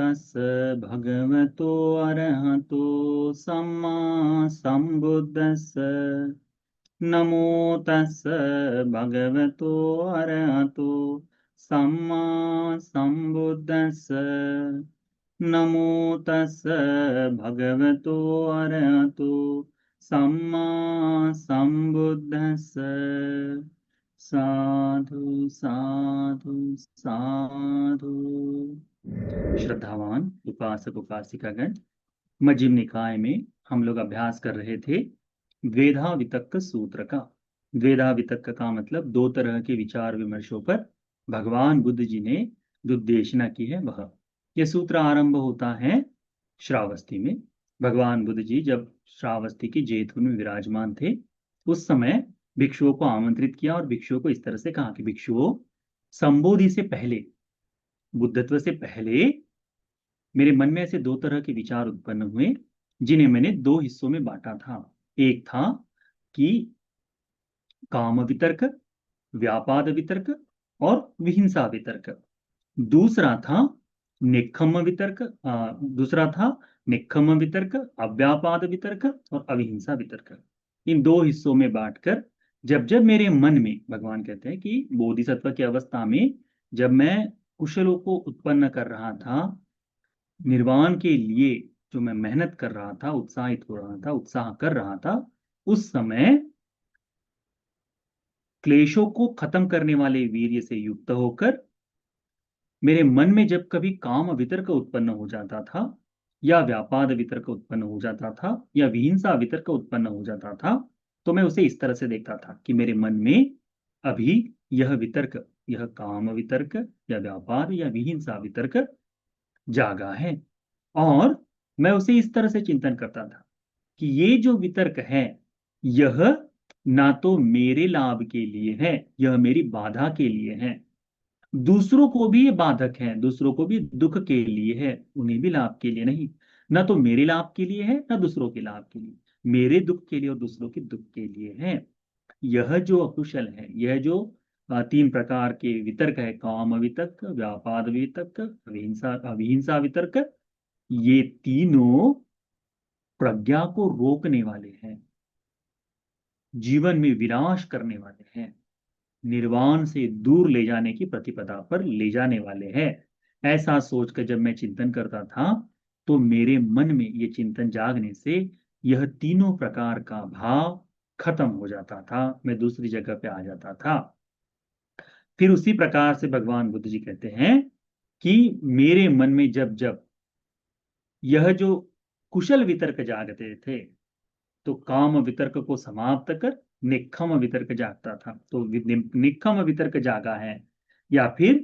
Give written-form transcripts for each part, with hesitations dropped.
तस् भगवतो अरहतो सम्मा सम्बुद्धस्स। नमो तस् भगवतो अरहतो सम्मा सम्बुद्धस्स। नमो तस् भगवतो अरहतो सम्मा सम्बुद्धस्स। साधु साधु साधु। श्रद्धावान उपासक उपासिकागण, मज्क्धिम निकाय में हम लोग अभ्यास कर रहे थे द्वेधा वितक्क सूत्र का। द्वेधा वितक्क का मतलब दो तरह के विचार विमर्शों पर भगवान बुद्ध जी ने जो देशना की है वह। यह सूत्र आरंभ होता है श्रावस्ती में। भगवान बुद्ध जी जब श्रावस्ती की जेतवन में विराजमान थे उस समय भिक्षुओं को आमंत्रित किया और भिक्षुओं को इस तरह से कहा कि भिक्षुओं, संबोधि से पहले, बुद्धत्व से पहले मेरे मन में ऐसे दो तरह के विचार उत्पन्न हुए जिन्हें मैंने दो हिस्सों में बांटा था। एक था कि काम वितर्क, व्यापाद वितर्क और विहिंसा वितर्क। दूसरा था निक्खम वितर्क, अव्यापाद वितर्क और अविहिंसा वितर्क। इन दो हिस्सों में बांटकर जब जब मेरे मन में, भगवान कहते हैं कि बोधिसत्व की अवस्था में जब मैं कुशलों को उत्पन्न कर रहा था, निर्वाण के लिए जो मैं मेहनत कर रहा था, उत्साहित हो रहा था, उत्साह कर रहा था, उस समय क्लेशों को खत्म करने वाले वीर्य से युक्त होकर मेरे मन में जब कभी काम वितर्क उत्पन्न हो जाता था या व्यापाद वितर्क उत्पन्न हो जाता था या विहिंसा वितर्क उत्पन्न हो जाता था, तो मैं उसे इस तरह से देखता था कि मेरे मन में अभी यह वितर्क, यह काम वितर्क या व्यापाद या विहिंसा वितर्क जागा है। और मैं उसे इस तरह से चिंतन करता था कि ये जो वितर्क है यह ना तो मेरे लाभ के लिए है, यह मेरी बाधा के लिए है। दूसरों को भी ये बाधक है, दूसरों को भी दुख के लिए है, उन्हें भी लाभ के लिए नहीं। ना तो मेरे लाभ के लिए है ना दूसरों के लाभ के लिए, मेरे दुख के लिए और दूसरों के दुख के लिए है। यह जो अकुशल है, यह जो तीन प्रकार के वितर्क है, काम वितर्क, व्यापाद वितर्क, अविहिंसा अविहिंसा वितर्क, ये तीनों प्रज्ञा को रोकने वाले हैं, जीवन में विनाश करने वाले हैं, निर्वाण से दूर ले जाने की प्रतिपदा पर ले जाने वाले हैं। ऐसा सोचकर जब मैं चिंतन करता था तो मेरे मन में ये चिंतन जागने से यह तीनों प्रकार का भाव खत्म हो जाता था, मैं दूसरी जगह पे आ जाता था। फिर उसी प्रकार से भगवान बुद्ध जी कहते हैं कि मेरे मन में जब जब यह जो कुशल वितर्क जागते थे तो काम वितर्क को समाप्त कर निक्खम वितर्क जागता था। तो निक्खम वितर्क जागा है या फिर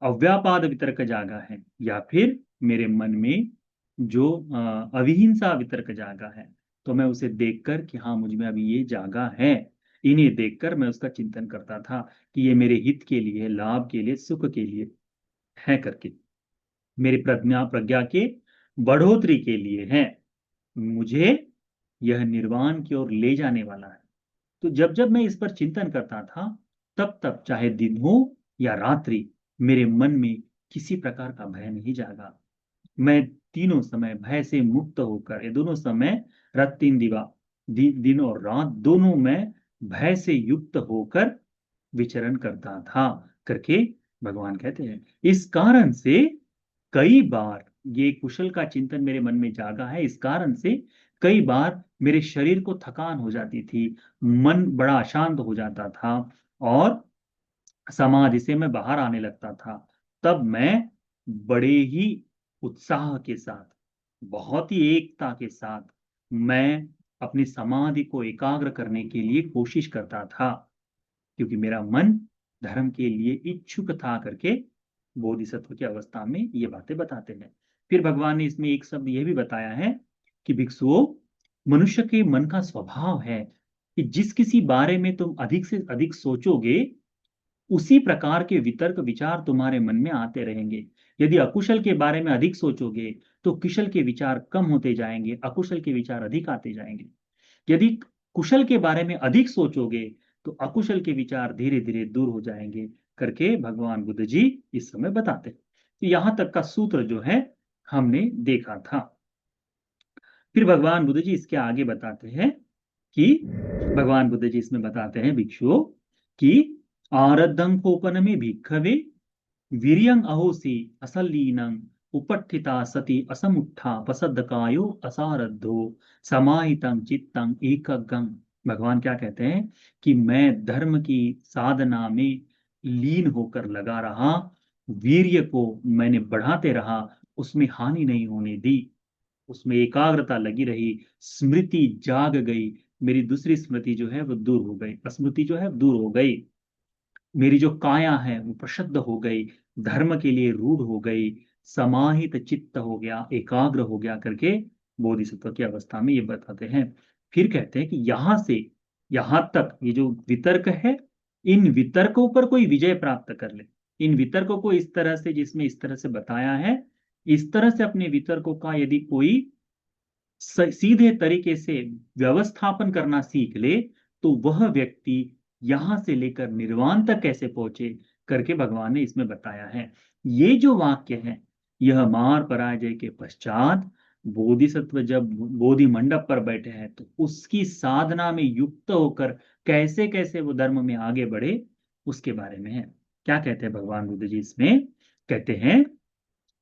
अव्यापाद वितर्क जागा है या फिर मेरे मन में जो अविहिंसा वितर्क जागा है, तो मैं उसे देखकर कि हाँ मुझ में अभी ये जागा है, इन्हें देखकर मैं उसका चिंतन करता था कि ये मेरे हित के लिए, लाभ के लिए, सुख के लिए है करके, मेरी प्रज्ञा प्रज्ञा के बढ़ोतरी के लिए है, मुझे यह निर्वाण की ओर ले जाने वाला है। तो जब जब मैं इस पर चिंतन करता था तब तब चाहे दिन हो या रात्रि मेरे मन में किसी प्रकार का भय नहीं जागा। मैं तीनों समय भय से मुक्त होकर, ये दोनों समय रात तीन दिवा, दिन और रात दोनों में भय से युक्त होकर विचरण करता था करके भगवान कहते हैं। इस कारण से कई बार ये कुशल का चिंतन मेरे मन में जागा है, इस कारण से कई बार मेरे शरीर को थकान हो जाती थी, मन बड़ा अशांत हो जाता था और समाधि से मैं बाहर आने लगता था। तब मैं बड़े ही उत्साह के साथ, बहुत ही एकता के साथ मैं अपनी समाधि को एकाग्र करने के लिए कोशिश करता था, क्योंकि मेरा मन धर्म के लिए इच्छुक था करके बोधिसत्व की अवस्था में ये बातें बताते हैं। फिर भगवान ने इसमें एक शब्द यह भी बताया है कि भिक्षुओं, मनुष्य के मन का स्वभाव है कि जिस किसी बारे में तुम अधिक से अधिक सोचोगे उसी प्रकार के वितर्क विचार तुम्हारे मन में आते रहेंगे। यदि अकुशल के बारे में अधिक सोचोगे तो कुशल के विचार कम होते जाएंगे, अकुशल के विचार अधिक आते जाएंगे। यदि कुशल के बारे में अधिक सोचोगे तो अकुशल के विचार धीरे धीरे दूर हो जाएंगे करके भगवान बुद्ध जी इस समय बताते हैं। तो यहां तक का सूत्र जो है हमने देखा था। फिर भगवान बुद्ध जी इसके आगे बताते हैं कि भगवान बुद्ध जी इसमें बताते हैं भिक्षुओं कि आरद्धं कोपन में भिक्खवे वीर्यं अहोसी असलीनं उपठिता सति असमुत्था पसद्दकायो असारद्धो समाहितं चित्तं एकगं। भगवान क्या कहते हैं कि मैं धर्म की साधना में लीन होकर लगा रहा, वीर्य को मैंने बढ़ाते रहा, उसमें हानि नहीं होने दी, उसमें एकाग्रता लगी रही, स्मृति जाग गई, मेरी दूसरी स्मृति जो है वो दूर हो गई, स्मृति जो है दूर हो गई, मेरी जो काया है वो प्रशुद्ध हो गई, धर्म के लिए रूढ़ हो गई, समाहित चित्त हो गया, एकाग्र हो गया करके बोधिसत्व की अवस्था में ये बताते हैं। फिर कहते हैं कि यहां से यहां तक ये जो वितर्क है, इन वितर्कों पर कोई विजय प्राप्त कर ले, इन वितर्कों को इस तरह से, जिसमें इस तरह से बताया है, इस तरह से अपने वितर्कों का यदि कोई सीधे तरीके से व्यवस्थापन करना सीख ले, तो वह व्यक्ति यहां से लेकर निर्वाण तक कैसे पहुंचे करके भगवान ने इसमें बताया है। ये जो वाक्य है, यह मार पराजय के पश्चात बोधिसत्व जब बोधि मंडप पर बैठे हैं तो उसकी साधना में युक्त होकर कैसे कैसे वो धर्म में आगे बढ़े, उसके बारे में है। क्या कहते हैं भगवान बुद्ध जी इसमें? कहते हैं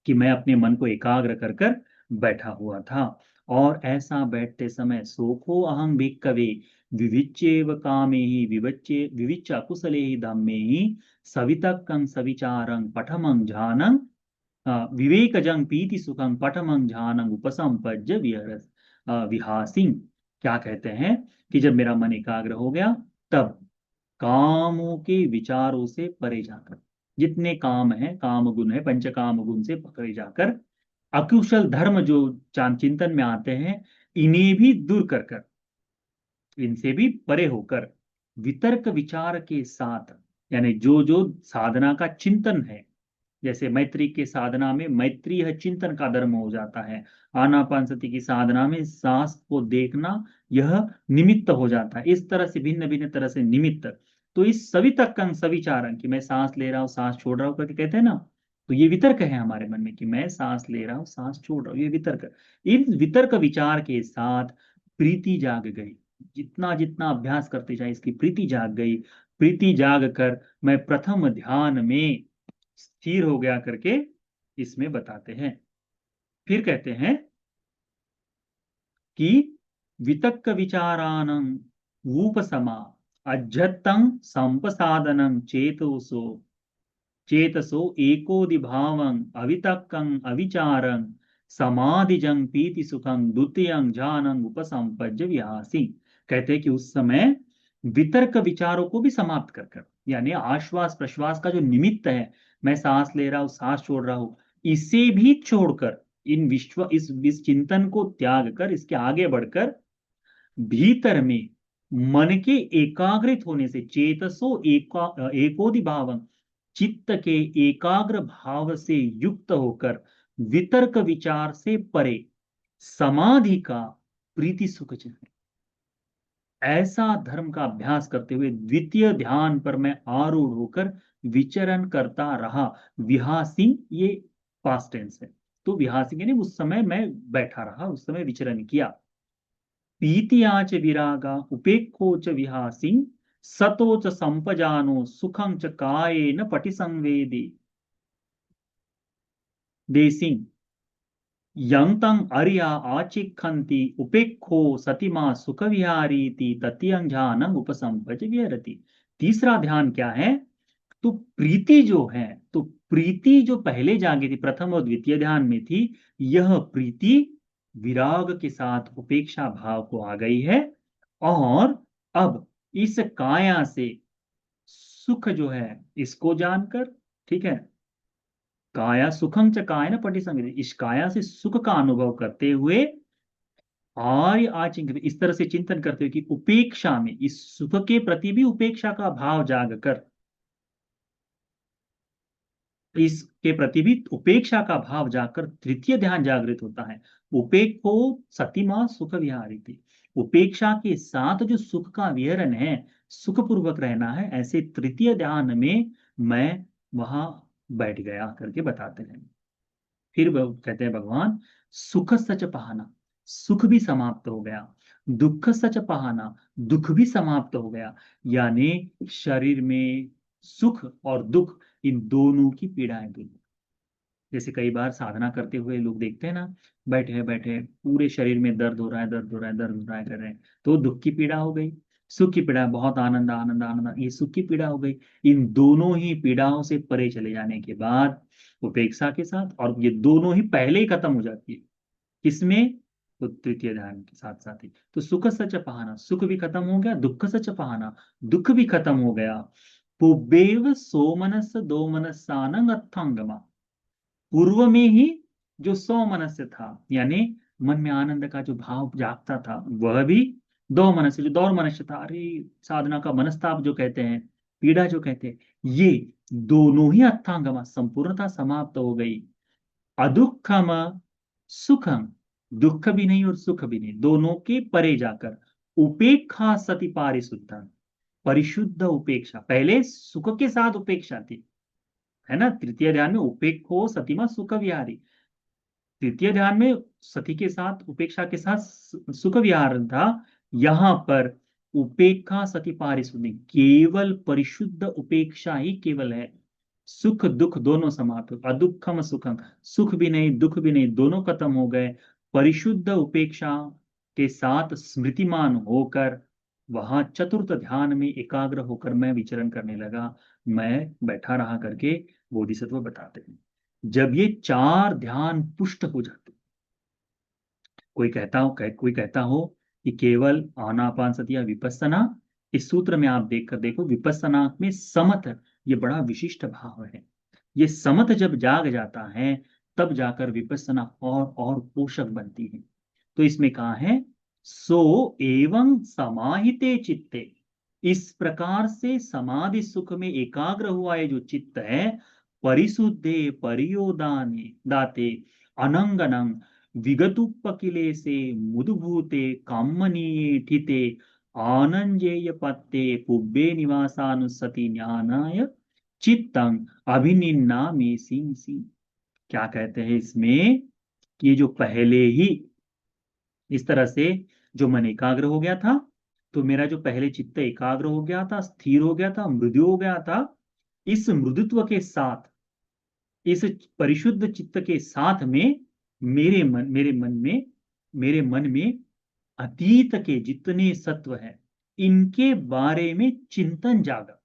कि मैं अपने मन को एकाग्र कर कर बैठा हुआ था, और ऐसा बैठते समय सोखो अहं भिक्कवे विविच्येव कामे ही विवच्चे विविच्य कुशले ही धम्मे ही सवितक्कं सविचारं पठमं ध्यानं विवेकजं पीति सुखं पठमं ध्यानं उपसंपज्य विहरस विहासिं। क्या कहते हैं कि जब मेरा मन एकाग्र हो गया, तब कामों के विचारों से परे जाकर, जितने काम है, काम गुण है, पंच काम गुण से परे जाकर, अकुशल धर्म जो चिंतन में आते हैं, इन्हें भी दूर कर कर, इनसे भी परे होकर, वितर्क विचार के साथ, यानी जो जो साधना का चिंतन है, जैसे मैत्री के साधना में मैत्री यह चिंतन का धर्म हो जाता है, आनापानसति की साधना में सांस को देखना यह निमित्त हो जाता है, इस तरह से भिन्न भिन्न तरह से निमित्त। तो इस सवितक्कं सविचारं कि मैं सांस ले रहा हूँ सांस छोड़ रहा हूँ करके कहते हैं ना, तो ये वितर्क है हमारे मन में कि मैं सांस ले रहा हूँ सांस छोड़ रहा हूँ, ये वितर्क। इन वितर्क विचार के साथ प्रीति जाग गई, जितना जितना अभ्यास करते जाए इसकी प्रीति जाग गई, प्रीति जाग कर मैं प्रथम ध्यान में स्थिर हो गया करके इसमें बताते हैं। फिर कहते हैं कि वितक्क विचारानं रूपसमा अज्झत्तं संपसादनं चेतसो एकोदिभावं अवितक्कं अविचारं समाधिजं पीति सुखं द्वितीयं ज्ञानं उपसंपज्य विहासी। कहते हैं कि उस समय वितर्क विचारों को भी समाप्त कर कर, यानी आश्वास प्रश्वास का जो निमित्त है, मैं सांस ले रहा हूं सांस छोड़ रहा हूं, इसे भी छोड़कर, इन विश्व इस चिंतन को त्याग कर, इसके आगे बढ़कर भीतर में मन के एकाग्रित होने से, चेतसो एकोदि भावं, चित्त के एकाग्र भाव से युक्त होकर, वितर्क विचार से परे समाधि का प्रीति सुख है, ऐसा धर्म का अभ्यास करते हुए द्वितीय ध्यान पर मैं आरूढ़ होकर विचरण करता रहा। विहासिंग ये पास्ट टेंस है, तो विहासिंग यानी उस समय मैं बैठा रहा, उस समय विचरण किया। पीतियाच विरागा उपेक्षो च विहासिं सतो च संपजानो सुखं च कायेन पटिसंवेदी देसिंग यंतं अर्या आचिखन्ति उपेक्षो सतिमा सुख विहारीति तत्यं ध्यानम उपसंपज विहरति। तीसरा ध्यान क्या है? तो प्रीति जो है, तो प्रीति जो पहले जागी थी, प्रथम और द्वितीय ध्यान में थी, यह प्रीति विराग के साथ उपेक्षा भाव को आ गई है, और अब इस काया से सुख जो है इसको जानकर, ठीक है, काया सुखम च काय न पटी संग, इस काया से सुख का अनुभव करते हुए आर्य आचिंग, इस तरह से चिंतन करते हुए कि उपेक्षा में, इस सुख के प्रति भी उपेक्षा का भाव जाग कर, इसके प्रति भी उपेक्षा का भाव जाकर तृतीय ध्यान जागृत होता है। उपेक्षो सतिमा सुख विहारी थी, उपेक्षा के साथ जो सुख का विहरण है, सुख पूर्वक रहना है, ऐसे तृतीय ध्यान में मैं वहां बैठ गया करके बताते हैं। फिर वो कहते हैं भगवान, सुख सच पहाना, सुख भी समाप्त हो गया, दुख सच पहाना, दुख भी समाप्त हो गया। यानी शरीर में सुख और दुख, इन दोनों की पीड़ाएं दूर। जैसे कई बार साधना करते हुए लोग देखते हैं ना, बैठे हैं बैठे हैं, पूरे शरीर में दर्द हो रहा है, दर्द हो रहा है, दर्द हो रहा है कर रहे हैं, तो दुख की पीड़ा हो गई, सुख की पीड़ा, बहुत आनंद आनंद आनंद, ये सुख की पीड़ा हो गई। इन दोनों ही पीड़ाओं से परे चले जाने के बाद उपेक्षा के साथ, और ये दोनों ही पहले ही खत्म हो जाती है, किसमें? तो तृतीय ध्यान के साथ साथ ही। तो सुख सच पहाना, सुख भी खत्म हो गया, दुख सच पहाना, दुख भी खत्म हो गया। पुबेव सोमनस दो मनसानंग अथंगमा, पूर्व में ही जो सौ मनस्य था, यानी मन में आनंद का जो भाव जागता था, वह भी दो मनस्य, जो दौर मनुष्य था, अरे साधना का मनस्ताप जो कहते हैं, पीड़ा जो कहते हैं, ये दोनों ही अर्थांगमा संपूर्णता समाप्त हो गई। अदुखम सुखम, दुख भी नहीं और सुख भी नहीं, दोनों के परे जाकर उपेक्षा सति पारिशुद्ध, परिशुद्ध उपेक्षा। पहले सुख के साथ उपेक्षा थी, है ना, तृतीय ध्यान में उपेक्षो सतिमा सुख विहारी, तृतीय ध्यान में सती के साथ उपेक्षा के साथ सुख विहार था। यहां पर उपेक्षा सती पारिशुद्धि, केवल परिशुद्ध उपेक्षा ही केवल है। सुख दुख दोनों समाप्त, अदुखम सुखम, सुख भी नहीं दुख भी नहीं, दोनों खत्म हो गए। परिशुद्ध उपेक्षा के साथ स्मृतिमान होकर वहां चतुर्थ ध्यान में एकाग्र होकर मैं विचरण करने लगा, मैं बैठा रहा करके बोधिसत्व बताते हैं। जब ये चार ध्यान पुष्ट हो जाते, कोई कहता हो कि केवल आनापान सति या विपस्सना, इस सूत्र में आप देख कर देखो, विपस्सना में समत, ये बड़ा विशिष्ट भाव है। ये समत जब जाग जाता है, तब जाकर विपस्सना और पोषक बनती है। तो इसमें कहा है, सो एवं समाहिते चित्ते, इस प्रकार से समाधि सुख में एकाग्र हुआ ये जो चित्त है, परिशुद्धे परियोदाने दाते अनंगनंग विगतुपकिले से मुदुभूते कामनीये ठिते आनंजेय पत्ते पुब्बे निवासानुसति ज्ञानाय चित्तं अभिनिन्ना में सिंह सिंह। क्या कहते हैं इसमें, कि ये जो पहले ही इस तरह से जो मन एकाग्र हो गया था, तो मेरा जो पहले चित्त एकाग्र हो गया था, स्थिर हो गया था, मृदु हो गया था, इस मृदुत्व के साथ, इस परिशुद्ध चित्त के साथ में मेरे मन में अतीत के जितने सत्व हैं, इनके बारे में चिंतन जागा।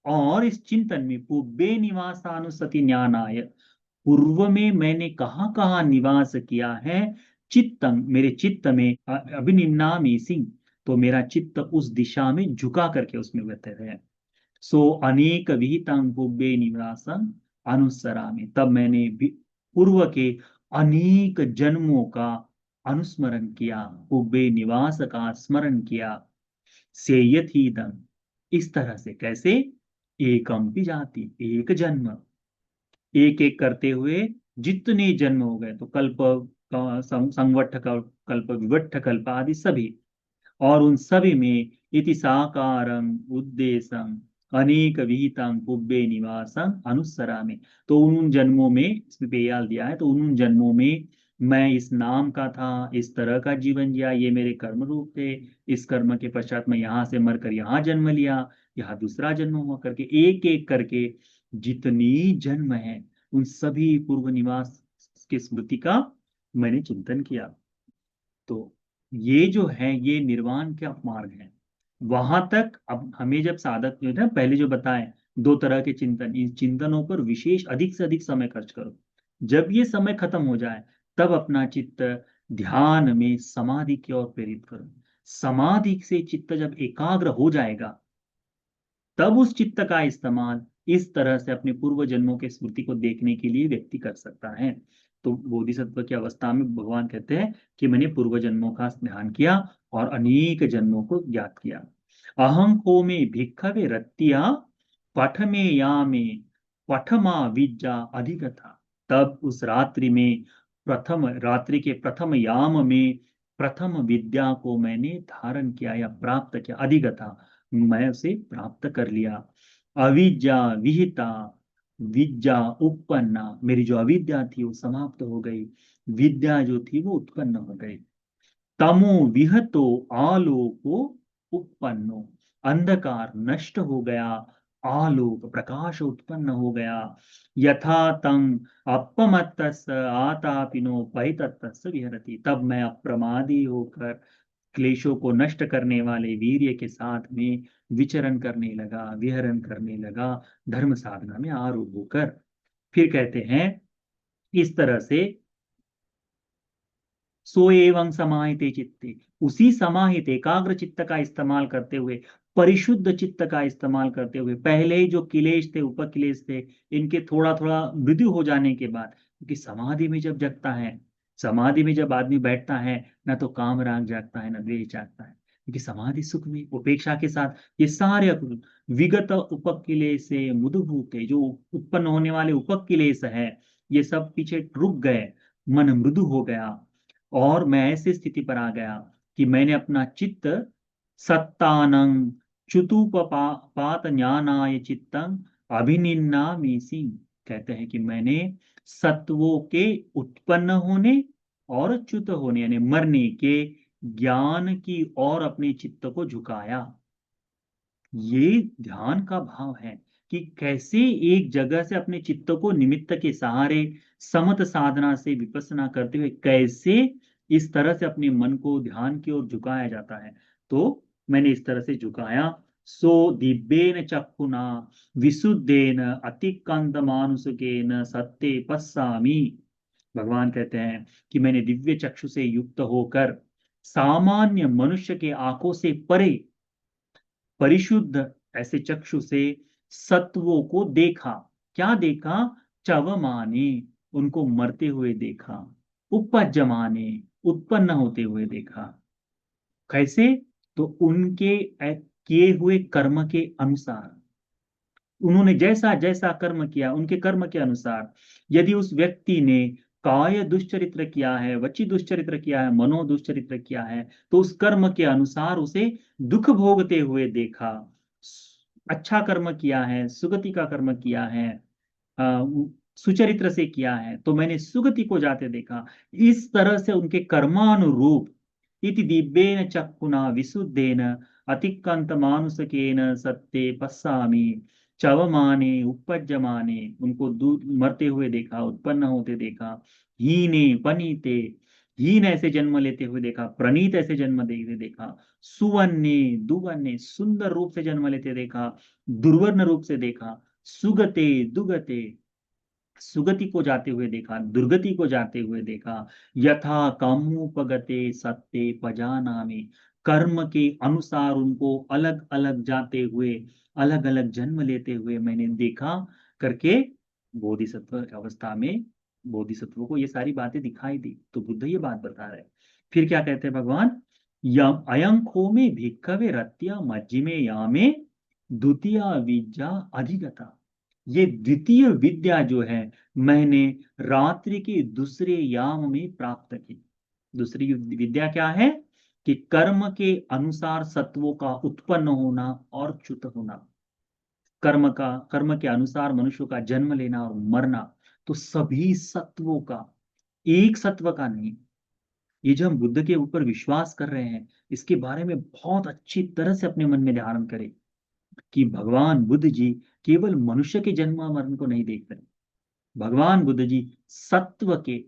और इस चिंतन में पुब्बे निवासानुसति ज्ञानाय, पूर्व में मैंने कहाँ कहाँ निवास किया है, चित्तम मेरे चित्त में अभिनिन्नामी सिंह, तो मेरा चित्त उस दिशा में झुका करके उसमें व्यथित है। सो अनेक विहितांग पुब्बे निवासं अनुसरामि, तब मैंने पूर्व के अनेक जन्मों का अनुस्मरण किया, पुब्बे निवास का स्मरण किया। सेयथीदम, इस तरह से, कैसे? एकम भी जाति, एक जन्म, एक एक करते हुए जितने जन्म हो गए, तो कल्प संवट्ठ कल्प विवट्ठ कल्प आदि सभी, और उन सभी में इति साकारं उद्देश्यं अनेक विहितं पुब्बे निवासं अनुसरामि, तो उन जन्मों में, इसमें पेयाल दिया है, तो उन जन्मों में मैं इस नाम का था, इस तरह का जीवन जिया, ये मेरे कर्म रूप थे, इस कर्म के पश्चात मैं यहाँ से मरकर यहाँ जन्म लिया, यहाँ दूसरा जन्म हुआ करके, एक एक करके जितनी जन्म है, उन सभी पूर्व निवास की स्मृति का मैंने चिंतन किया। तो ये जो है, ये निर्वाण का मार्ग है। वहां तक अब हमें जब साधक जो है ना, पहले जो बताएं, दो तरह के चिंतन, इन चिंतनों पर विशेष अधिक से अधिक समय खर्च करो। जब ये समय खत्म हो जाए, तब अपना चित्त ध्यान में समाधि की ओर प्रेरित करो। समाधि से चित्त जब एकाग्र हो जाएगा, तब उस चित्त का इस्तेमाल इस तरह से अपने पूर्व जन्मों के स्मृति को देखने के लिए व्यक्ति कर सकता है। तो बोधिसत्व की अवस्था में भगवान कहते हैं कि मैंने पूर्व जन्मों का ध्यान किया और अनेक जन्मों को ज्ञात किया। अहं को में भिक्खवे रत्तिया पठ में या में पठमा विद्या अधिक था, तब उस रात्रि में, प्रथम रात्रि के प्रथम याम में प्रथम विद्या को मैंने धारण किया या प्राप्त किया, अधिक था, मैं उसे प्राप्त कर लिया। अविद्या विहिता विद्या उपन्ना, मेरी जो अविद्या थी वो समाप्त हो गई, विद्या जो थी वो उत्पन्न हो गई। तमो विहतो आलोको उत्पन्नो, अंधकार नष्ट हो गया, आलोक प्रकाश उत्पन्न हो गया। यथा तम अपमत्तस् आतापिनो परितत्तस् विहरति, तब मैं अप्रमादी होकर क्लेशों को नष्ट करने वाले वीर्य के साथ में विचरण करने लगा, विहरण करने लगा, धर्म साधना में आरूढ़ होकर। फिर कहते हैं इस तरह से, सो एवं समाहिते चित्ते, उसी समाहित एकाग्र चित्त का इस्तेमाल करते हुए, परिशुद्ध चित्त का इस्तेमाल करते हुए, पहले ही जो क्लेश थे, उपक्लेश थे, इनके थोड़ा थोड़ा मृत्यु हो जाने के बाद, क्योंकि समाधि में जब जगता है, समाधि में जब आदमी बैठता है, ना तो काम राग जागता है, ना द्वेष जागता है, क्योंकि समाधि सुख में उपेक्षा के साथ ये सारे विगत उपक्लेश से मुदभूते, जो उत्पन्न होने वाले उपक्लेश है, ये सब पीछे रुक गए, मन मृदु हो गया। और मैं ऐसी स्थिति पर आ गया कि मैंने अपना चित्त सत्तानं च्युतुपपात ज्ञानाय चित्तं अभिनिन्नामीसि, कहते हैं कि मैंने सत्वों के उत्पन्न होने और च्युत होने यानी मरने के ज्ञान की ओर अपने चित्त को झुकाया। ये ध्यान का भाव है कि कैसे एक जगह से अपने चित्त को निमित्त के सहारे समत साधना से विपස්සना करते हुए कैसे इस तरह से अपने मन को ध्यान की ओर झुकाया जाता है। तो मैंने इस तरह से झुकाया। सो दिव्येन चक्षुना विशुद्धेन अतिक्रांत मानुषकेन सत्ते पश्यामि, भगवान कहते हैं कि मैंने दिव्य चक्षु से युक्त होकर सामान्य मनुष्य के आंखों से परे परिशुद्ध ऐसे चक्षु से सत्वों को देखा। क्या देखा? चवमाने, उनको मरते हुए देखा, उपजमाने, उत्पन्न होते हुए देखा। कैसे? तो उनके किए हुए कर्म के अनुसार, उन्होंने जैसा जैसा कर्म किया उनके कर्म के अनुसार, यदि उस व्यक्ति ने काय दुश्चरित्र किया है, वची दुश्चरित्र किया है, मनो दुश्चरित्र किया है, तो उस कर्म के अनुसार उसे दुख भोगते हुए देखा। अच्छा कर्म किया है, सुगति का कर्म किया है, अ, सुचरित्र से किया है, तो मैंने सुगति को जाते देखा। इस तरह से उनके कर्मानुरूप इति दिव्येन चक्षुना विशुद्धेन अतिक्रांत मानुषकेन सत्ते पश्यामि चवमाने उपज्यमाने, उनको दूर मरते हुए देखा, उत्पन्न होते देखा। हीने पनीते, हीन ऐसे जन्म लेते हुए देखा, प्रणीत ऐसे जन्म लेते देखा, सुवन्ने दुवन्ने, सुंदर रूप से जन्म लेते देखा, दुर्वर्ण रूप से देखा, सुगते दुगते, सुगति को जाते हुए देखा, दुर्गति को जाते हुए देखा। यथा कामुपगते सत्ते पजानामि, कर्म के अनुसार उनको अलग अलग जाते हुए, अलग अलग जन्म लेते हुए मैंने देखा करके, बोधिसत्व अवस्था में बोधिसत्व को ये सारी बातें दिखाई दी। तो बुद्ध ये बात बता रहे हैं। फिर क्या कहते हैं भगवान? यम अयं खो में भिक्खवे रत्या मज्जिमे यामे द्वितीय विद्या अधिगता, ये द्वितीय विद्या जो है मैंने रात्रि के दूसरे याम में प्राप्त की। दूसरी विद्या क्या है? कि कर्म के अनुसार सत्वों का उत्पन्न होना और च्युत होना, कर्म के अनुसार मनुष्य का जन्म लेना और मरना। तो सभी सत्वों का, एक सत्व का नहीं। ये जो हम बुद्ध के ऊपर विश्वास कर रहे हैं, इसके बारे में बहुत अच्छी तरह से अपने मन में धारण करें कि भगवान बुद्ध जी केवल मनुष्य के जन्म और मरण को नहीं देख रहे। भगवान बुद्ध जी सत्व के,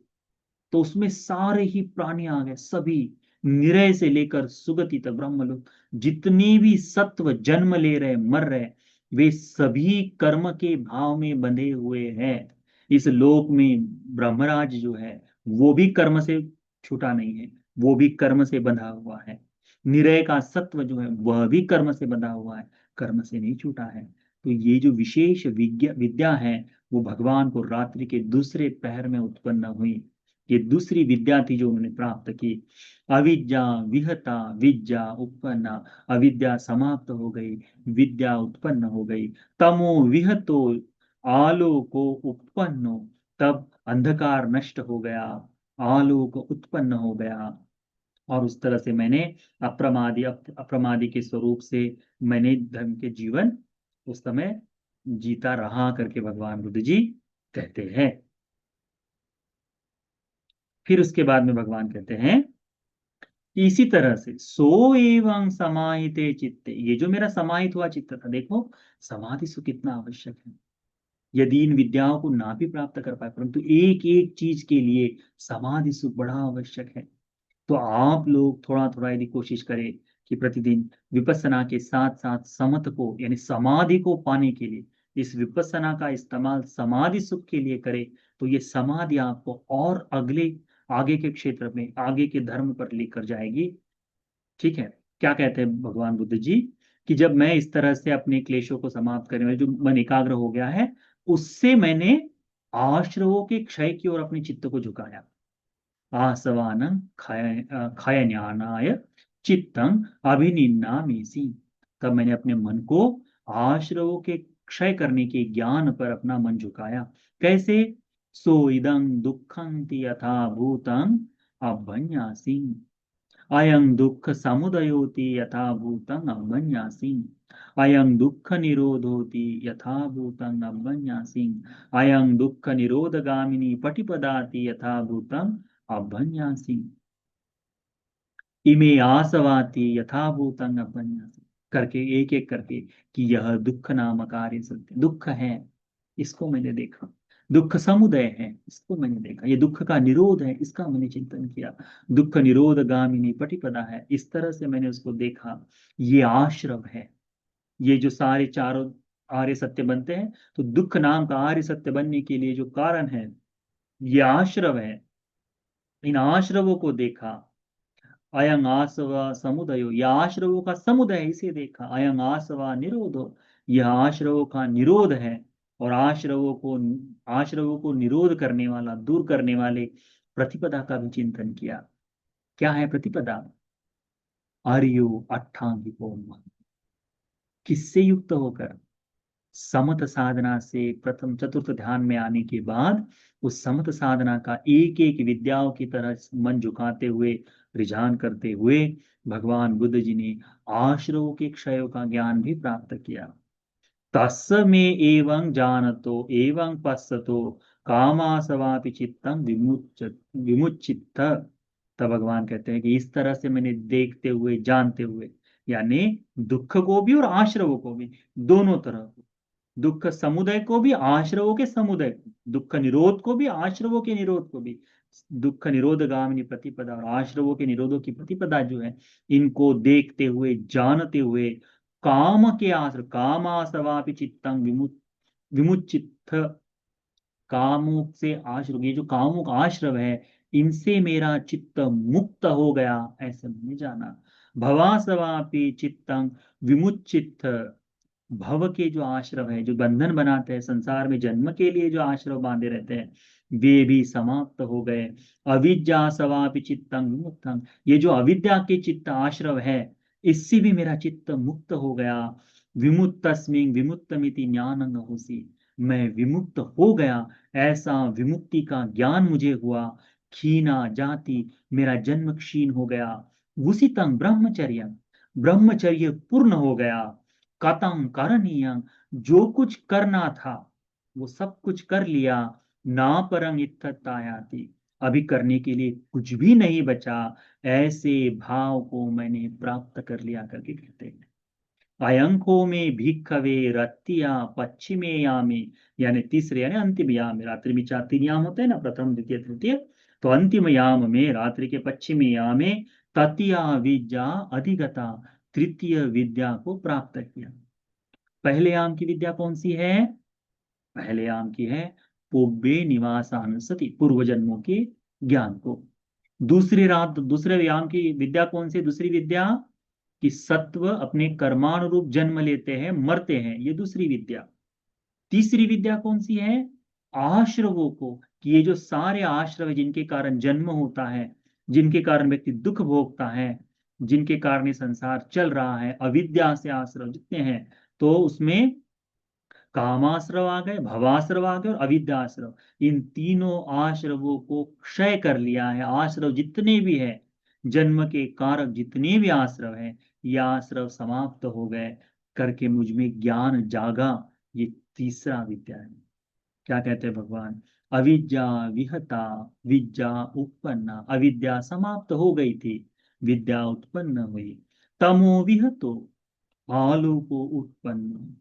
तो उसमें सारे ही प्राणी आ गए, सभी निरय से लेकर सुगति तक, ब्रह्मलोक, जितने भी सत्व जन्म ले रहे मर रहे, वे सभी कर्म के भाव में बंधे हुए हैं। इस लोक में ब्रह्मराज जो है वो भी कर्म से छूटा नहीं है, वो भी कर्म से बंधा हुआ है। निरय का सत्व जो है वह भी कर्म से बंधा हुआ है, कर्म से नहीं छूटा है। तो ये जो विशेष विद्या है वो भगवान को रात्रि के दूसरे पहर में उत्पन्न हुई। ये दूसरी विद्या थी जो उन्होंने प्राप्त की। अविद्या विहता विद्या उत्पन्ना, अविद्या समाप्त हो गई, विद्या उत्पन्न हो गई। तमो विहतो आलोको उत्पन्नो, तब अंधकार नष्ट हो गया, आलोक उत्पन्न हो गया। और उस तरह से मैंने अप्रमादी के स्वरूप से मैंने धर्म के जीवन उस समय जीता रहा करके भगवान बुद्ध जी कहते हैं। फिर उसके बाद में भगवान कहते हैं इसी तरह से सो एवं समाहिते चित्ते, ये जो मेरा समाहित हुआ चित्त था, देखो समाधि सुख कितना आवश्यक है। यदि इन विद्याओं को ना भी प्राप्त कर पाए, परंतु एक एक चीज के लिए समाधि सुख बड़ा आवश्यक है। तो आप लोग थोड़ा थोड़ा यदि कोशिश करें कि प्रतिदिन विपස්සना के साथ साथ समत को यानी समाधि को पाने के लिए इस विपස්සना का इस्तेमाल समाधि सुख के लिए करें, तो ये समाधि आपको और अगले आगे के क्षेत्र में आगे के धर्म पर लेकर जाएगी। ठीक है। क्या कहते हैं भगवान बुद्ध जी कि जब मैं इस तरह से अपने क्लेशों को समाप्त करने में जो मन एकाग्र हो गया है, उससे मैंने आश्रवों के क्षय की ओर अपने चित्त को झुकाया। आसवानं खयन्यानाय चित्तं अभिनिन्नामीसि, तब मैंने अपने मन को आश्रवों के क्षय करने के ज्ञान पर अपना मन झुकाया। कैसे? सो इदं दुःखन्ति यथा भूतं अभ्यन्यासि, अयं दुःख समुदयोति यथा भूतं अभ्यन्यासि, अयं दुःख निरोधोति यथा भूतं अभ्यन्यासि, अयं दुःख निरोधगामिनी पटिपदाति यथा भूतं अभ्यन्यासि, इमे आसवाति यथा भूतं अभ्यन्यासि, करके एक एक करके कि यह दुख नाम कार्य सत्य, दुख है इसको मैंने देखा, दुख समुदय है इसको मैंने देखा, ये दुख का निरोध है इसका मैंने चिंतन किया, दुख निरोध गामिनी पटिपदा है इस तरह से मैंने उसको देखा, ये आश्रव है। ये जो सारे चारों आर्य सत्य बनते हैं, तो दुख नाम का आर्य सत्य बनने के लिए जो कारण है ये आश्रव है। इन आश्रवों को देखा। अयं आसवा समुदयो, यह आश्रवों का समुदय है इसे देखा। अयं आसवा निरोधो, यह आश्रवों का निरोध है। और आश्रवों को निरोध करने वाला, दूर करने वाले प्रतिपदा का भी चिंतन किया। क्या है प्रतिपदा? आर्यो अट्ठांगिको, किससे युक्त होकर? समत साधना से प्रथम चतुर्थ ध्यान में आने के बाद उस समत साधना का एक एक विद्याओं की तरह मन झुकाते हुए, रिझान करते हुए भगवान बुद्ध जी ने आश्रवों के क्षयों का ज्ञान भी प्राप्त किया। तस् में एवं जानतो एवं पश्यतो कामासवापि चित्तम विमुचित। तब भगवान कहते हैं कि इस तरह से मैंने देखते हुए जानते हुए, यानी दुख को भी और आश्रवों को भी, दोनों तरह को, दुख समुदय को भी आश्रवों के समुदय को, दुख निरोध को भी आश्रवों के निरोध को भी, दुख निरोध गामिनी प्रतिपदा और आश्रवों के निरोधों की प्रतिपदा जो है, इनको देखते हुए जानते हुए काम के आश्रव, कामासवापि चित्तं विमुचित, कामों से आश्रव, ये जो कामों का आश्रव है इनसे मेरा चित्त मुक्त हो गया, ऐसा मैंने जाना। भवासवापि चित्तं विमुचित, भव के जो आश्रव है, जो बंधन बनाते हैं संसार में जन्म के लिए, जो आश्रव बांधे रहते हैं, वे भी समाप्त हो गए। अविद्या सवापि चित्तं विमुक्तं, ये जो अविद्या के चित्त आश्रव है इससे भी मेरा चित्त मुक्त हो गया। विमुक्तस्मिन् विमुक्तमिति ज्ञानं होसि, मैं विमुक्त हो गया, ऐसा विमुक्ति का ज्ञान मुझे हुआ। क्षीणा जाति, मेरा जन्म क्षीण हो गया। उसितं ब्रह्मचर्य, ब्रह्मचर्य पूर्ण हो गया। कथं करणीयं, जो कुछ करना था वो सब कुछ कर लिया। ना परं इत्थतायाति, अभी करने के लिए कुछ भी नहीं बचा, ऐसे भाव को मैंने प्राप्त कर लिया करके कहते हैं। अयंको में भिक्खवे रत्तिया पश्चिमे यामे, यानी तीसरे यानी अंतिम याम में, रात्रि में चार तीन याम होते हैं ना, प्रथम द्वितीय तृतीय, तो अंतिम याम में रात्रि के पश्चिमी याम में ततिया विद्या अधिगता, तृतीय विद्या को प्राप्त किया। पहले याम की विद्या कौन सी है? पहले याम की है पूर्वे निवासानुसति, पूर्व जन्मों के ज्ञान को। दूसरे याम की विद्या कौन सी? दूसरी विद्या कि सत्व अपने कर्मानुरूप जन्म लेते हैं, मरते हैं, ये दूसरी विद्या। तीसरी विद्या कौन सी है? आश्रवों को, कि ये जो सारे आश्रव है जिनके कारण जन्म होता है, जिनके कारण व्यक्ति दुख भोगता है, जिनके कारण ये संसार चल रहा है, अविद्या से आश्रव जितने हैं, तो उसमें कामाश्रव आ गए, भवाश्रव आ गए और अविद्याश्रव, इन तीनों आश्रवों को क्षय कर लिया है। आश्रव जितने भी है, जन्म के कारक जितने भी आश्रव हैं, ये आश्रव समाप्त हो गए करके मुझ में ज्ञान जागा। ये तीसरा विद्या है। क्या कहते हैं भगवान? अविद्या विहता विद्या उत्पन्ना, अविद्या समाप्त हो गई थी, विद्या उत्पन्न हुई। तमो विहतो आलोको उत्पन्न,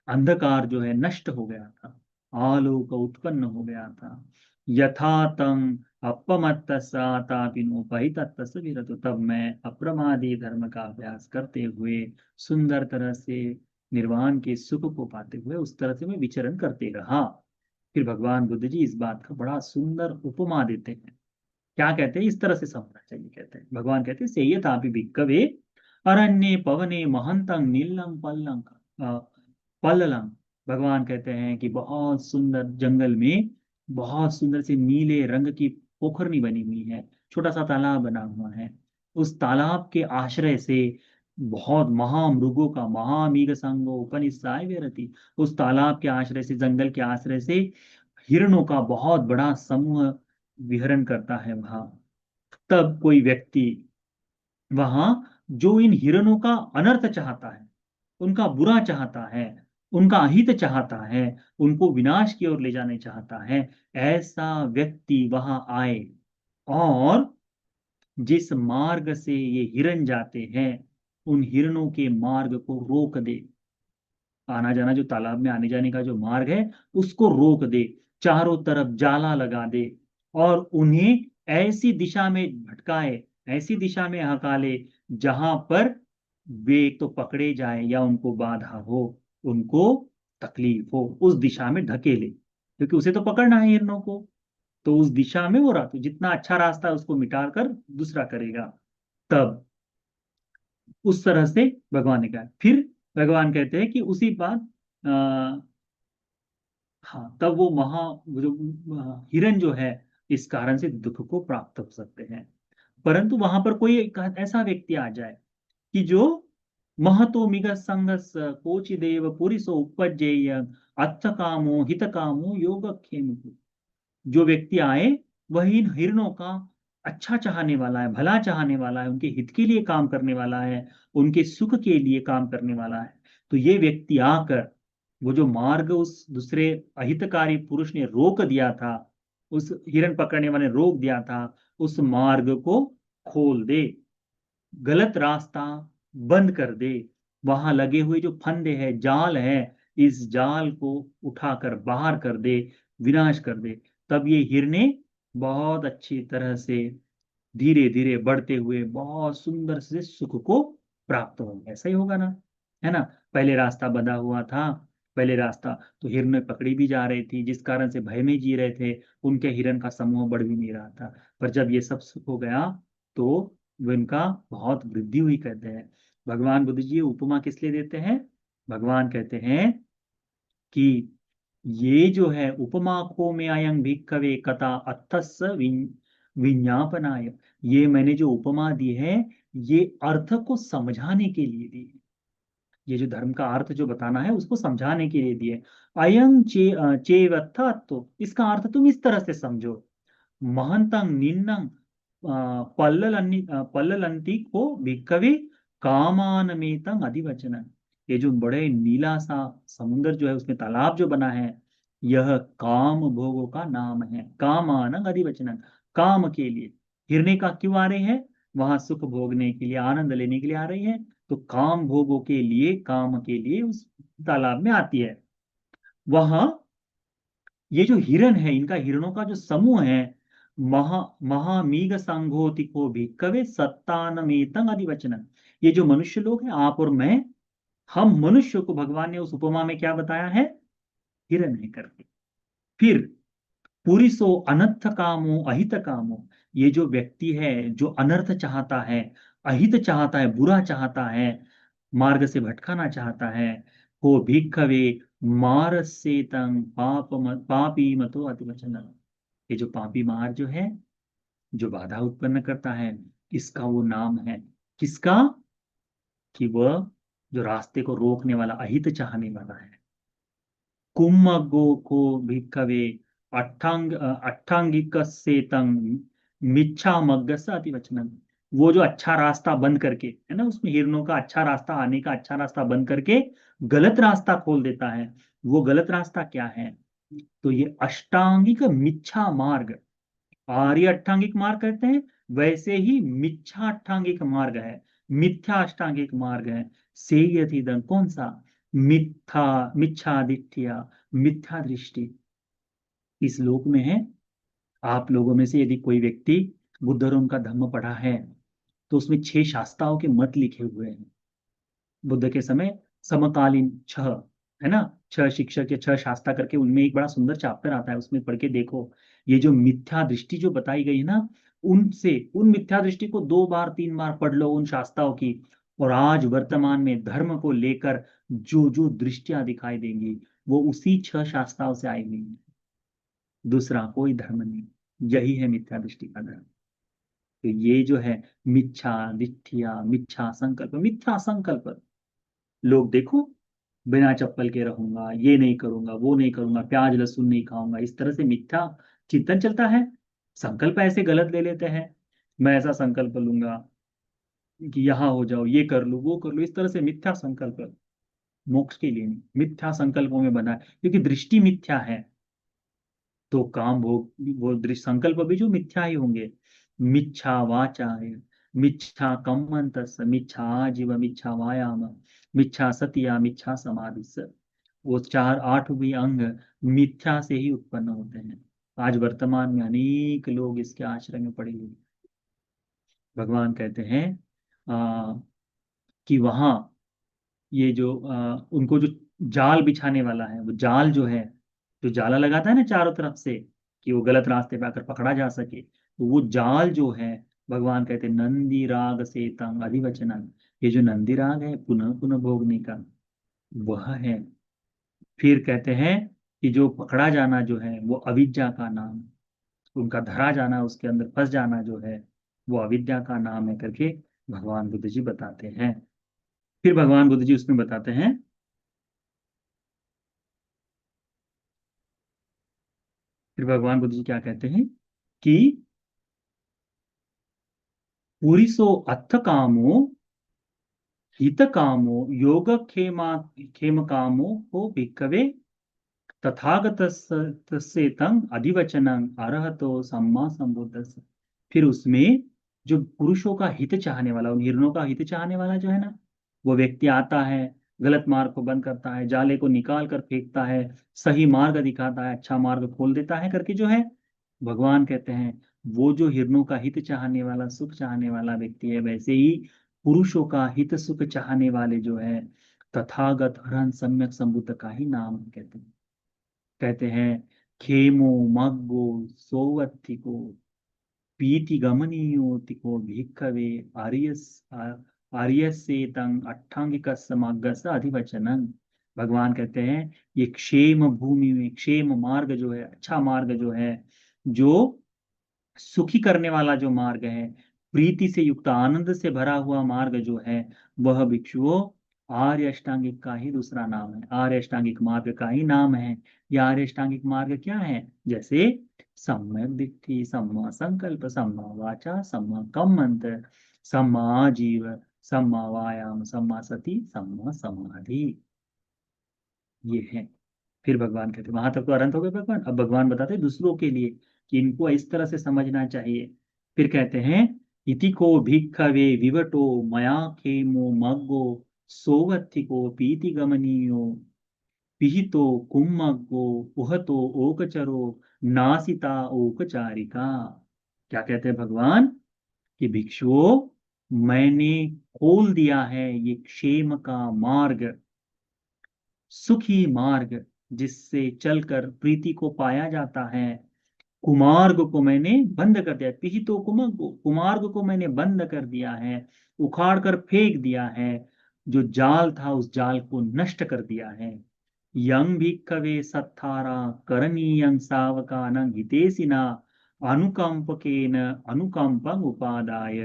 अंधकार जो है नष्ट हो गया था, आलोक उत्पन्न हो गया था। यथा तम अपमत्तसातापिनोपहित तत्सविरतो, तब मैं अप्रमादी धर्म का अभ्यास करते हुए सुंदर तरह से निर्वाण के सुख को पाते हुए उस तरह से मैं विचरण करते रहा। फिर भगवान बुद्ध जी इस बात का बड़ा सुंदर उपमा देते हैं। क्या कहते हैं? इस तरह से समझना चाहिए। कहते हैं, भगवान कहते हैं, सेयतापि भिक्खवे अरण्ये पवने महंतं नीलम पल्लंक पल्ललम। भगवान कहते हैं कि बहुत सुंदर जंगल में बहुत सुंदर से नीले रंग की पोखरनी बनी हुई है, छोटा सा तालाब बना हुआ है। उस तालाब के आश्रय से बहुत महामृगों का, महामीग संगो उपनिषाय विरति, उस तालाब के आश्रय से, जंगल के आश्रय से हिरणों का बहुत बड़ा समूह विहरण करता है वहां। तब कोई व्यक्ति वहां, जो इन हिरणों का अनर्थ चाहता है, उनका बुरा चाहता है, उनका अहित चाहता है, उनको विनाश की ओर ले जाने चाहता है, ऐसा व्यक्ति वहां आए और जिस मार्ग से ये हिरण जाते हैं उन हिरणों के मार्ग को रोक दे। आना जाना जो तालाब में आने जाने का जो मार्ग है उसको रोक दे, चारों तरफ जाला लगा दे और उन्हें ऐसी दिशा में भटकाए, ऐसी दिशा में हकाले जहां पर वे एक तो पकड़े जाए या उनको बाधा हो, उनको तकलीफ हो, उस दिशा में ढकेले, क्योंकि उसे तो पकड़ना है हिरणों को। तो उस दिशा में वो रास्ता, जितना अच्छा रास्ता है उसको मिटा कर दूसरा करेगा। तब उस तरह से भगवान ने कहा। फिर भगवान कहते हैं कि उसी बात, हाँ, तब वो जो हिरण जो है इस कारण से दुख को प्राप्त हो सकते हैं। परंतु वहां पर कोई एक ऐसा व्यक्ति आ जाए कि जो महतो मिग संगस कोचिदेव पुरिसो उपजेय अत्थ कामो हित कामो योगक्षेम, जो व्यक्ति आए वह इन हिरणों का अच्छा चाहने वाला है, भला चाहने वाला है, उनके हित के लिए काम करने वाला है, उनके सुख के लिए काम करने वाला है। तो ये व्यक्ति आकर वो जो मार्ग उस दूसरे अहितकारी पुरुष ने रोक दिया था, उस हिरण पकड़ने वाले ने रोक दिया था, उस मार्ग को खोल दे, गलत रास्ता बंद कर दे, वहां लगे हुए जो फंदे हैं, जाल है, इस जाल को उठाकर बाहर कर दे, विनाश कर दे। तब ये हिरने बहुत अच्छी तरह से धीरे धीरे बढ़ते हुए बहुत सुंदर से सुख को प्राप्त होंगे। ऐसा ही होगा ना, है ना? पहले रास्ता बंधा हुआ था, पहले रास्ता तो हिरने पकड़ी भी जा रही थी, जिस कारण से भय में जी रहे थे, उनके हिरन का समूह बढ़ भी नहीं रहा था। पर जब ये सब सुख हो गया तो वो इनका बहुत वृद्धि हुई। कहते हैं भगवान बुद्ध जी उपमा किस लिए देते हैं? भगवान कहते हैं कि ये जो है उपमा को में अयं भिक्खवे कथा अर्थस्स विज्ञापनाय, ये मैंने जो उपमा दी है ये अर्थ को समझाने के लिए दी है। ये जो धर्म का अर्थ जो बताना है उसको समझाने के लिए दी है। अयं चेवत्थ, तो इसका अर्थ तुम इस तरह से समझो, महंतं निन्नं पल्ललंति को भिक्खवे कामानमेतं अधिवचन, ये जो बड़े नीला सा समुंदर जो है उसमें तालाब जो बना है, यह काम भोगों का नाम है। कामानं अधिवचन, काम के लिए हिरने का क्यों आ रहे हैं? वहां सुख भोगने के लिए, आनंद लेने के लिए आ रही है, तो काम भोगों के लिए, काम के लिए उस तालाब में आती है। वहां ये जो हिरण है, इनका हिरणों का जो समूह है, महामीग सांघोतिको भिक्खवे सत्तानमेतं अधिवचन, ये जो मनुष्य लोग हैं, आप और मैं, हम मनुष्य को भगवान ने उस उपमा में क्या बताया है? हिरण है करके। फिर पुरिसो अनर्थ कामो अहित कामो, ये जो व्यक्ति है जो अनर्थ चाहता है, अहित चाहता है, बुरा चाहता है, मार्ग से भटकाना चाहता है, वो भिक्खवे मारसेतं पापी मतो अतिवचन, ये जो पापी मार जो है, जो बाधा उत्पन्न करता है, इसका वो नाम है। किसका? कि वह जो रास्ते को रोकने वाला, अहित चाहने वाला है। कुम्मगो को भिक्खवे अट्ठांगिक सेतं मिच्छा मग्गस अतिवचनम, वो जो अच्छा रास्ता बंद करके, है ना, उसमें हिरणों का अच्छा रास्ता आने का अच्छा रास्ता बंद करके गलत रास्ता खोल देता है। वो गलत रास्ता क्या है? तो ये अष्टांगिक मिच्छा मार्ग, आर्य अष्टांगिक मार्ग कहते हैं, वैसे ही मिच्छा अष्टांगिक मार्ग है, मिथ्या अष्टांगिक मार्ग है। से यथिदन कौन सा? मिथ्या, मिच्छा दिट्ठिया, मिथ्या दृष्टि इस लोक में है। आप लोगों में से यदि कोई व्यक्ति बुद्ध धर्म का धम्म पढ़ा है, तो उसमें 6 शास्त्राओं के मत लिखे हुए हैं। बुद्ध के समय समकालीन छह, है ना, 6 शिक्षक या 6 शास्त्र करके उनमें एक बड़ा सुंदर चैप्टर आता है, उसमें पढ़ के देखो। ये जो मिथ्या दृष्टि जो बताई गई है ना, उनसे, उन मिथ्या दृष्टि को 2 बार 3 बार पढ़ लो उन शास्त्राओं की, और आज वर्तमान में धर्म को लेकर जो जो दृष्टियां दिखाई देंगी, वो उसी 6 शास्त्राओं से आई हुई है। दूसरा कोई धर्म नहीं, यही है मिथ्या दृष्टि का धर्म। तो ये जो है मिच्छा दिट्ठिया, मिच्छा संकल्प, मिथ्या संकल्प, लोग देखो, बिना चप्पल के रहूंगा, ये नहीं करूंगा, वो नहीं करूंगा, प्याज लहसुन नहीं खाऊंगा, इस तरह से मिथ्या चिंतन चलता है। संकल्प ऐसे गलत ले लेते हैं, मैं ऐसा संकल्प लूंगा कि यहाँ हो जाओ, ये कर लूँ, वो कर लूँ, इस तरह से मिथ्या संकल्प मोक्ष के लिए नहीं, मिथ्या संकल्पों में बना है, क्योंकि दृष्टि मिथ्या है। तो काम भोग, वो दृश्य संकल्प भी जो मिथ्या ही होंगे। मिच्छा वाचाय, मिच्छा कम्मंतस, मिच्छा आजीव, मिच्छा वायाम, मिच्छा सतिया, मिच्छा समाधिस। वो 8 भी अंग मिथ्या से ही उत्पन्न होते हैं। आज वर्तमान में अनेक लोग इसके आश्रय में पड़े हुए हैं। भगवान कहते हैं कि वहां ये जो उनको जो जाल बिछाने वाला है, वो जाल जो है, जो जाला लगाता है ना चारों तरफ से, कि वो गलत रास्ते पे आकर पकड़ा जा सके, तो वो जाल जो है, भगवान कहते हैं नंदी राग से तंग अधिवचनन, ये जो नंदी राग है पुनः पुनः भोगने का, वह है। फिर कहते हैं कि जो पकड़ा जाना जो है वो अविद्या का नाम, उनका धरा जाना, उसके अंदर फंस जाना जो है, वो अविद्या का नाम है करके भगवान बुद्ध जी बताते हैं। फिर भगवान बुद्ध जी उसमें बताते हैं, फिर भगवान बुद्ध जी क्या कहते हैं कि पुरिसो अथ कामो हित कामो योग क्षेमा क्षेम कामो हो भिक्खवे तथागत तंग अधिवचनं अरहतो सम्मा संबुद्धस्य। फिर उसमें जो पुरुषों का हित चाहने वाला, उन हिरणों का हित चाहने वाला जो है ना, वो व्यक्ति आता है, गलत मार्ग को बंद करता है, जाले को निकाल कर फेंकता है, सही मार्ग दिखाता है, अच्छा मार्ग खोल देता है करके जो है, भगवान कहते हैं वो जो हिरणों का हित चाहने वाला, सुख चाहने वाला व्यक्ति है, वैसे ही पुरुषों का हित सुख चाहने वाले जो है, तथागत अरहंत सम्यक संबुद्ध का ही नाम कहते हैं। कहते हैं खेमो मग्गो सोवत्थिको पीति गमनीयोतिको भिक्खवे आर्यस आर्यसेतं अट्ठांगिक समग्गस अधिवचनन। भगवान कहते हैं ये क्षेम भूमि में, क्षेम मार्ग जो है, अच्छा मार्ग जो है, जो सुखी करने वाला जो मार्ग है, प्रीति से युक्त आनंद से भरा हुआ मार्ग जो है, वह भिक्षुओं आर्य अष्टांगिक का ही दूसरा नाम है, आर्य अष्टांगिक मार्ग का ही नाम है। यह आर्य अष्टांगिक मार्ग क्या है? जैसे सम्यक दिट्ठि, सम्मा संकल्प, सम्मा वाचा, सम्मा कम्मंत, सम्मा आजीव, सम्मा वायाम, सम्मा सति, सम्मा समाधि, ये है। फिर भगवान कहते, वहां तक तो अनंत हो गए भगवान, अब भगवान बताते हैं दूसरों के लिए कि इनको इस तरह से समझना चाहिए। फिर कहते हैं इति को भिक्खवे विवटो मया खेमो मग्गो सोवत्थिको पीति गमनीयो पिहितो कुम्मग्गो उहतो ओकचरो नासिता ओकचारिका। क्या कहते हैं भगवान? कि भिक्षुओं, मैंने खोल दिया है ये क्षेम का मार्ग, सुखी मार्ग, जिससे चलकर प्रीति को पाया जाता है। कुमार्ग को मैंने बंद कर दिया, पिहितो कुमग्गो, कुमार्ग को मैंने बंद कर दिया है, उखाड़ कर फेंक दिया है, जो जाल था उस जाल को नष्ट कर दिया है। यं भिक्खवे सत्तारा करणीयं सावकानं हितेसिना अनुकंपकेन अनुकंपं उपादाय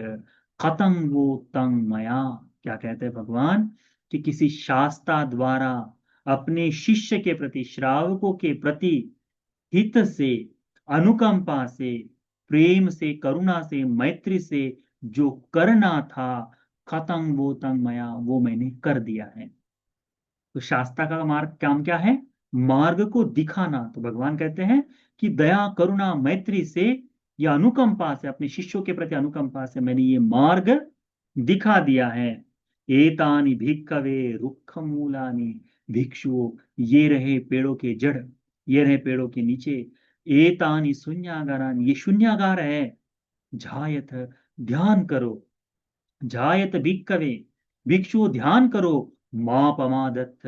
कथं वो तं मया। क्या कहते हैं भगवान? कि किसी शास्त्रा द्वारा अपने शिष्य के प्रति, श्रावकों के प्रति हित से, अनुकंपा से, प्रेम से, करुणा से, मैत्री से जो करना था खतंग वो तंग मया, वो मैंने कर दिया है। तो शास्त्रा का मार्ग काम क्या है? मार्ग को दिखाना। तो भगवान कहते हैं कि दया करुणा मैत्री से या अनुकंपा से, अपने शिष्यों के प्रति अनुकंपा से मैंने ये मार्ग दिखा दिया है। एतानि भिक्खवे रुक्ख मूलानि, भिक्षुओं ये रहे पेड़ों के जड़, ये रहे पेड़ों के नीचे। एतानि शून्यागारानि, ये शून्यागार है। झायत ध्यान करो, जायत भिक्खवे भिक्षु ध्यान करो, माँ पमादत्त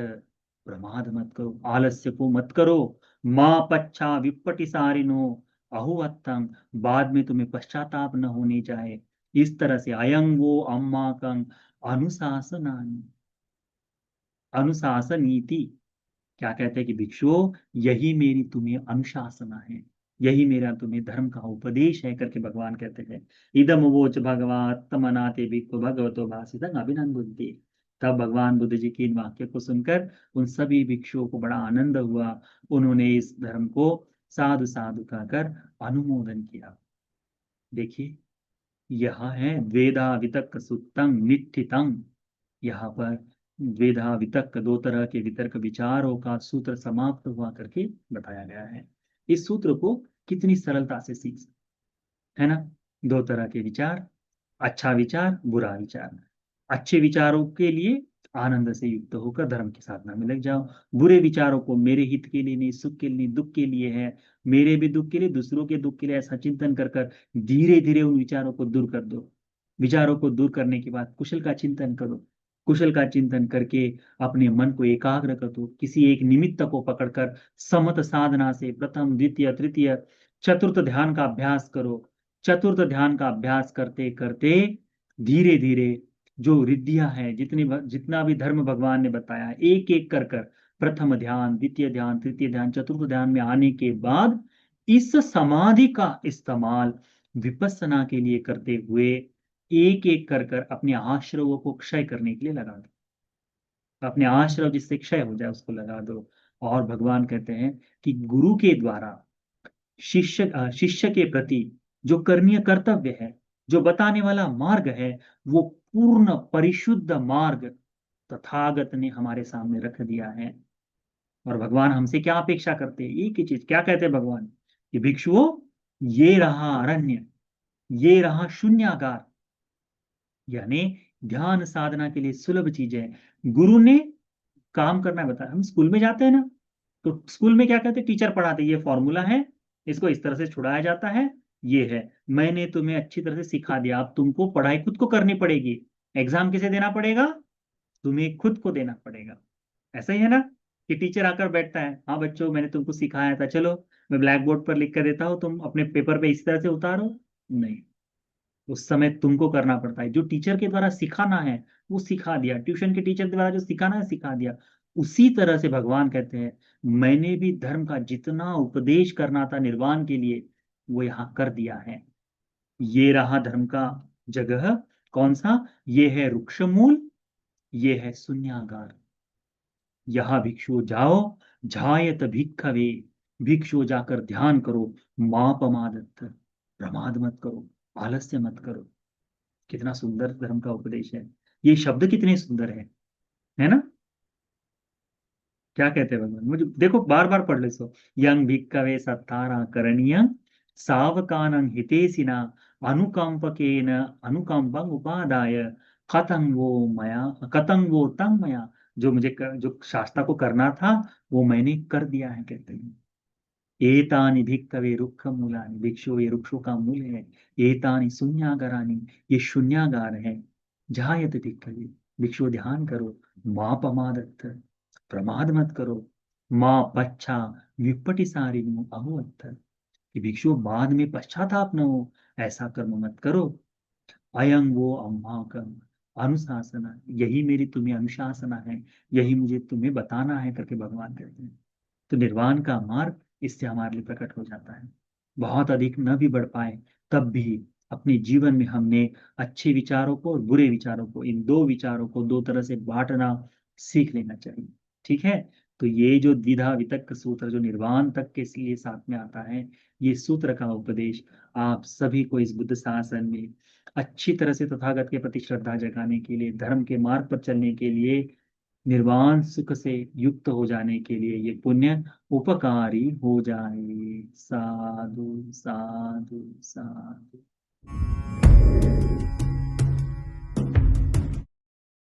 प्रमाद मत करो, आलस्य को मत करो। माँ पच्छा विपटिसारिनो अहुवत्तम, बाद में तुम्हें पश्चाताप न होने जाए। इस तरह से अयं वो अम्माकं अनुशासनानि, अनुशासनीति। क्या कहते हैं कि भिक्षुओं यही मेरी तुम्हें अनुशासना है, यही मेरा तुम्हें धर्म का उपदेश है करके भगवान कहते हैं। इदम वोच भगवात तमनाते भिक्खु भगवतो भाषितं अभिनंदन्ति। तब भगवान बुद्ध जी के इन वाक्य को सुनकर उन सभी भिक्षुओं को बड़ा आनंद हुआ। उन्होंने इस धर्म को साधु साधु कहकर अनुमोदन किया। देखिए, यह है द्वेधा वितक्क सुत्तं निठितं। यहाँ पर द्वेधा वितर्क, दो तरह के वितर्क विचारों का सूत्र समाप्त हुआ करके बताया गया है। इस सूत्र को कितनी सरलता से सीख सकते, है ना? दो तरह के विचार, अच्छा विचार बुरा विचार। अच्छे विचारों के लिए आनंद से युक्त होकर धर्म की साधना में लग जाओ। बुरे विचारों को मेरे हित के लिए नहीं, सुख के लिए नहीं, दुख के लिए है, मेरे भी दुख के लिए दूसरों के दुख के लिए, ऐसा चिंतन कर कर धीरे धीरे उन विचारों को दूर कर दो। विचारों को दूर करने के बाद कुशल का चिंतन करो। कुशल का चिंतन करके अपने मन को एकाग्र कर दो। किसी एक निमित्त को पकड़कर समत साधना से प्रथम द्वितीय तृतीय चतुर्थ ध्यान का अभ्यास करो। चतुर्थ ध्यान का अभ्यास करते करते धीरे धीरे जो रिद्धियां हैं, जितना भी धर्म भगवान ने बताया, एक एक कर कर प्रथम ध्यान, द्वितीय ध्यान, तृतीय ध्यान, चतुर्थ ध्यान में आने के बाद इस समाधि का इस्तेमाल विपස්සना के लिए करते हुए एक एक कर कर अपने आश्रवों को क्षय करने के लिए लगा दो। अपने आश्रव जिससे क्षय हो जाए उसको लगा दो। और भगवान कहते हैं कि गुरु के द्वारा शिष्य के प्रति जो करणीय कर्तव्य है, जो बताने वाला मार्ग है, वो पूर्ण परिशुद्ध मार्ग तथागत ने हमारे सामने रख दिया है। और भगवान हमसे क्या अपेक्षा करते हैं? एक ही चीज, क्या कहते हैं भगवान कि भिक्षुओं ये रहा अरण्य, ये रहा शून्यागार, यानी ध्यान साधना के लिए सुलभ चीजें गुरु ने काम करना बताया। हम स्कूल में जाते हैं ना, तो स्कूल में क्या कहते हैं? टीचर पढ़ाते हैं, ये फॉर्मूला है, इसको इस तरह से छुड़ाया जाता है, ये है। मैंने तुम्हें अच्छी तरह से सिखा दिया, अब तुमको पढ़ाई खुद को करनी पड़ेगी। एग्जाम किसे देना पड़ेगा? तुम्हें खुद को देना पड़ेगा। ऐसा ही है ना कि टीचर आकर बैठता है, हाँ बच्चों मैंने तुमको सिखाया था, चलो मैं ब्लैक बोर्ड पर लिख कर देता हूँ, तुम अपने पेपर पे इस तरह से उतारो। नहीं, उस समय तुमको करना पड़ता है। जो टीचर के द्वारा सिखाना है वो सिखा दिया, ट्यूशन के टीचर के द्वारा जो सिखाना है सिखा दिया। उसी तरह से भगवान कहते हैं मैंने भी धर्म का जितना उपदेश करना था निर्वाण के लिए वो यहाँ कर दिया है। ये रहा धर्म का जगह। कौन सा? ये है रुक्ष मूल, ये है शून्यागार। यहाँ भिक्षु जाओ, झायत भिक्खवे, भिक्षु जाकर ध्यान करो, मां पमादत्त प्रमाद मत करो, आलस्य मत करो। कितना सुंदर धर्म का उपदेश है। ये शब्द कितने सुंदर है ना? क्या कहते हैं भगवान? मुझे देखो बार बार पढ़ लो इसको। यंग भिक्खवे सत्तारा करणीय सावकानं हितेसिना अनुकंपकेन अनुकंपं उपादाय कथं वो तंग मया। जो शास्त्रा को करना था वो मैंने कर दिया है, कहते हैं। एतानि भिक्खवे रुक्ख मूलानि, भिक्षु ये वृक्षों का मूल है। एतानि शून्यागारानि, ये शून्यागार है। जायत भिक्खवे, भिक्षु ध्यान करो, मां पमादत्त प्रमाद मत करो, मां पच्छा विपटिसारिणो अहोअत्थ, कि भिक्षु बाद में पश्चाताप न हो, ऐसा कर्म मत करो। अयं वो अम्माकं अनुशासना, यही मेरी तुम्हें अनुशासना है, यही मुझे तुम्हें बताना है करके भगवान कहते हैं। तो निर्वाण का मार्ग इससे हमारे लिए प्रकट हो जाता है। बहुत अधिक न भी बढ़ पाए तब भी अपने जीवन में हमने अच्छे विचारों को और बुरे विचारों को, इन दो विचारों को दो तरह से बांटना सीख लेना चाहिए। ठीक है? तो ये जो द्विधा वितक्क सूत्र जो निर्वाण तक के लिए साथ में आता है, ये सूत्र का उपदेश आप सभी को इस बुद्ध शासन में अच्छी तरह से तथागत के प्रति श्रद्धा जगाने के लिए, धर्म के मार्ग पर चलने के लिए, निर्वाण सुख से युक्त हो जाने के लिए ये पुण्य उपकारी हो जाए। साधु साधु साधु।